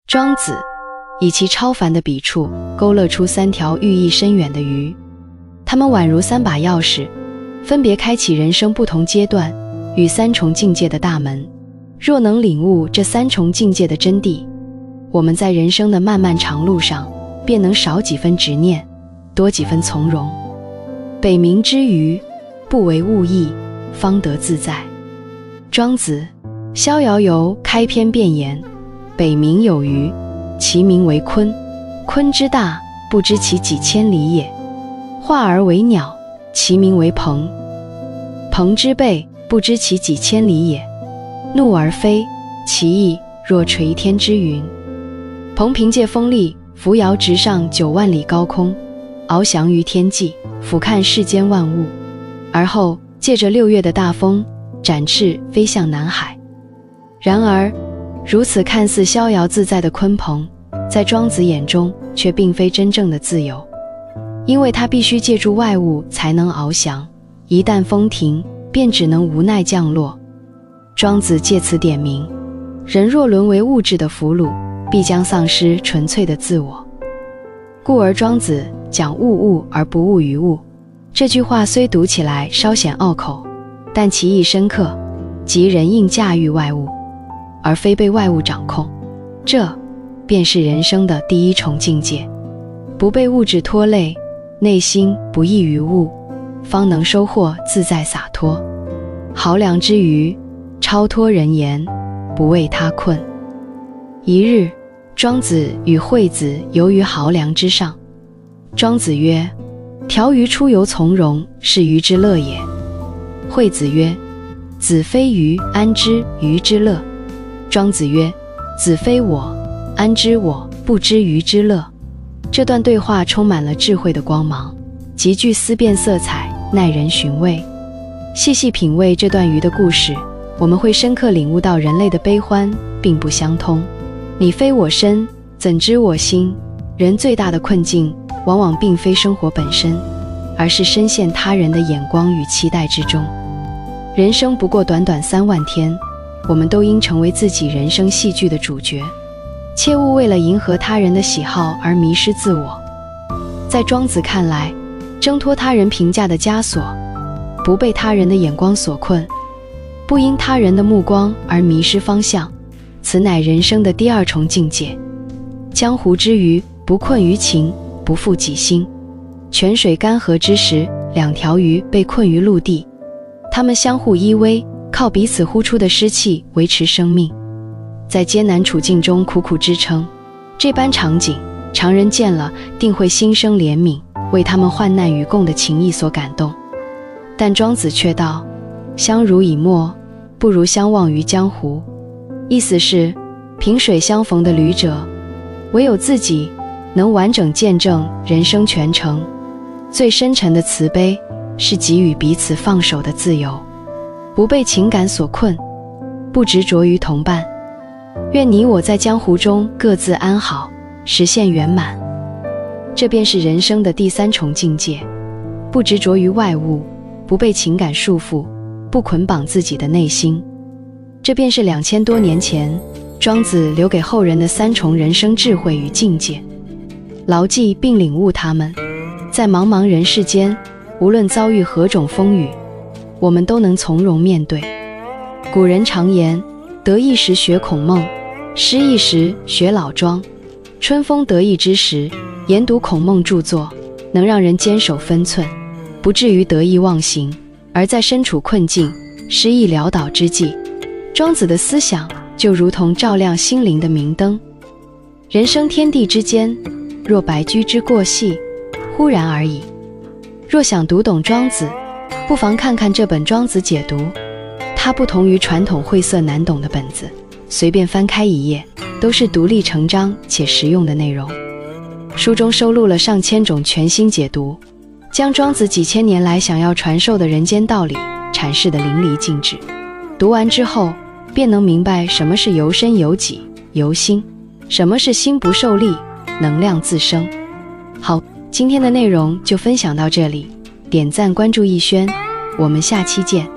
莊子以其超凡的筆觸勾勒出3條寓意深遠的魚，它們宛如3把鑰匙，分別開啟人生不同階段與3重境界的大門。若能領悟這3重境界的真諦，我們在人生的漫漫長路上便能少幾分執念，多幾分從容。北冥之魚，不為物役，方得自在。莊子《逍遙遊》開篇便言：北冥有魚，其名為鯤。鯤之大，不知其幾千里也；化而為鳥，其名為鵬。鵬之背，不知其幾千里也；怒而飛，其翼若垂天之雲。鵬憑借風力，扶搖直上9萬里高空，翱翔於天際，俯瞰世間萬物，而後借着6月的大風，展翅飛向南海。然而，如此看似逍遙自在的鯤鵬，在莊子眼中卻並非真正的自由，因為它必須借助外物才能翱翔，一旦風停，便只能無奈降落。莊子借此點明，人若淪為物質的俘虜，必將喪失純粹的自我。故而莊子講物物而不物於物，這句話雖讀起來稍顯拗口，但其意深刻，即人應駕馭外物，而非被外物掌控。這便是人生的第1重境界，不被物質拖累，內心不異於物，方能收穫自在灑脫。濠梁之魚，超脫人言，不為他困。一日，莊子與惠子遊於濠梁之上。莊子曰：條魚出游從容，是魚之樂也。惠子曰：子非魚，安知魚之樂？莊子曰：子非我，安知我不知魚之樂？這段對話充滿了智慧的光芒，極具思辨色彩，耐人尋味。細細品味這段魚的故事，我們會深刻領悟到人類的悲歡並不相通。你非我身，怎知我心？人最大的困境，往往並非生活本身，而是深陷他人的眼光與期待之中。人生不過短短3萬天，我們都應成為自己人生戲劇的主角，切勿為了迎合他人的喜好而迷失自我。在莊子看來，掙脫他人評價的枷鎖，不被他人的眼光所困，不因他人的目光而迷失方向，此乃人生的第2重境界。江湖之魚，不困於情，不負己心。泉水乾涸之時，2條魚被困於陸地，它們相互依偎，靠彼此呼出的濕氣維持生命，在艱難處境中苦苦支撐。這般場景，常人見了定會心生憐憫，為他們患難與共的情誼所感動。但莊子卻道：相濡以沫，不如相忘於江湖。意思是，萍水相逢的旅者，唯有自己能完整見證人生全程。最深沉的慈悲，是給予彼此放手的自由，不被情感所困，不執着於同伴。願你我在江湖中各自安好，實現圓滿。這便是人生的第3重境界，不執着於外物，不被情感束縛，不捆綁自己的內心。這便是2000多年前莊子留給後人的3重人生智慧與境界。牢記並領悟它們，在茫茫人世間，無論遭遇何種風雨，我們都能從容面對。古人常言，得意時學孔孟，失意時學老莊。春風得意之時，研讀孔孟著作，能讓人堅守分寸，不至於得意忘形；而在身處困境、失意潦倒之際，莊子的思想就如同照亮心靈的明燈。人生天地之間，若白駒之過隙，忽然而已。若想讀懂莊子，不妨看看這本《莊子解讀》，它不同於傳統晦澀難懂的本子，隨便翻開一頁，都是獨立成章且實用的內容。書中收錄了上千種全新解讀，將莊子幾千年來想要傳授的人間道理阐釋得淋漓盡致。讀完之後，便能明白什麼是由身由己由心，什麼是心不受力，能量自生。好，今天的內容就分享到這裡，點讚關注逸軒，我們下期見。